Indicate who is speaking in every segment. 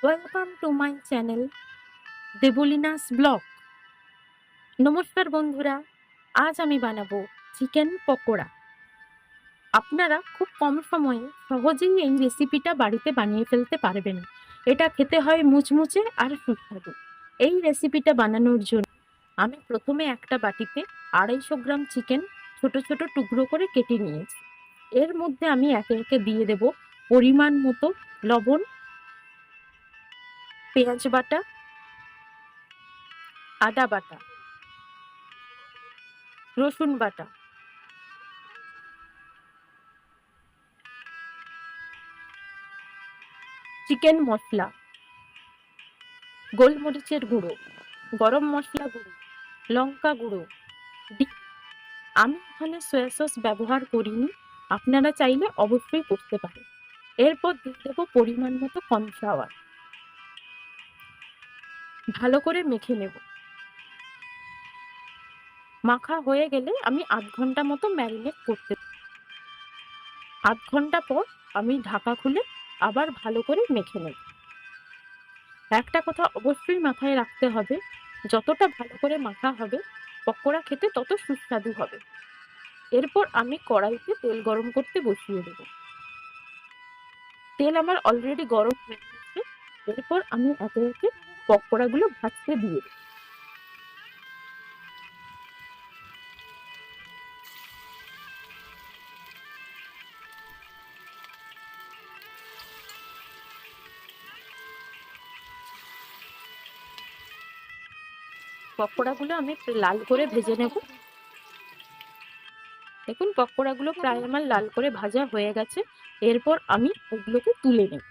Speaker 1: Welcome to my channel দেবলিনাস blog. নমস্কার বন্ধুরা, আজ আমি বানাবো চিকেন পকোড়া। আপনারা খুব কম সময়ে সহজেই এই রেসিপিটা বাড়িতে বানিয়ে ফেলতে পারবেন। এটা খেতে হয় মুচমুচে আর সুস্বাদু। এই রেসিপিটা বানানোর জন্য আমি প্রথমে একটা বাটিতে 250 গ্রাম চিকেন ছোট ছোট টুকরো করে কেটে নিয়েছি। এর মধ্যে আমি একে একে দিয়ে দেব পরিমাণ মতো লবণ, পেঁয়াজ বাটা, আদা বাটা, রসুন বাটা, চিকেন মশলা, গোলমরিচের গুঁড়ো, গরম মশলা গুঁড়ো, লঙ্কা গুঁড়ো, ডিম। আমি এখানে সয়া সস ব্যবহার করিনি, আপনারা চাইলে অবশ্যই করতে পারেন। এরপর দিয়ে দেবো পরিমাণ মতো কর্নফ্লাওয়ার। ভালো করে মেখে নেব। মাখা হয়ে গেলে আমি 8 ঘন্টা মতো ম্যারিনেট করতে। 8 ঘন্টা পর আমি ঢাকা খুলে আবার ভালো করে মেখে নেব। একটা কথা অবশ্যই মাথায় রাখতে হবে, যতটা ভালো করে মাখা হবে পকোড়া খেতে তত সুস্বাদু হবে। এরপর আমি কড়াইতে তেল গরম করতে বসিয়ে দেব। তেল আমার অলরেডি গরম হয়ে গেছে। এরপর আমি একে একে পকোড়াগুলো ভাজতে দিয়ে দেব। পকোড়াগুলো আমি লাল করে ভেজে নেব। দেখুন পকোড়াগুলো প্রায় আমার লাল করে ভাজা হয়ে গেছে। এরপর আমি ওগুলোকে তুলে নেব।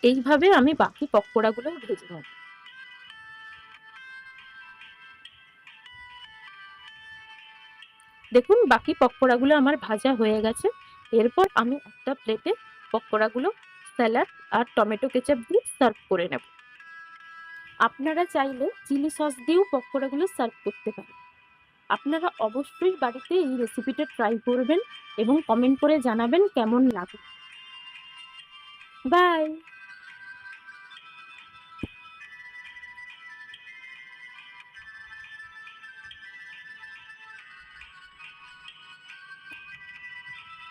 Speaker 1: এইভাবে আমি বাকি পকোড়াগুলো ভেজে নেব। দেখুন বাকি পকোড়াগুলো আমার ভাজা হয়ে গেছে। এরপর আমি একটা প্লেটে পকোড়াগুলো স্যালাড আর টমেটো কেচাপ দিয়ে সার্ভ করে নেব। আপনারা চাইলে চিলি সস দিয়েও পকোড়াগুলো সার্ভ করতে পারেন। আপনারা অবশ্যই বাড়িতে এই রেসিপিটা ট্রাই করবেন এবং কমেন্ট করে জানাবেন কেমন লাগে। বাই।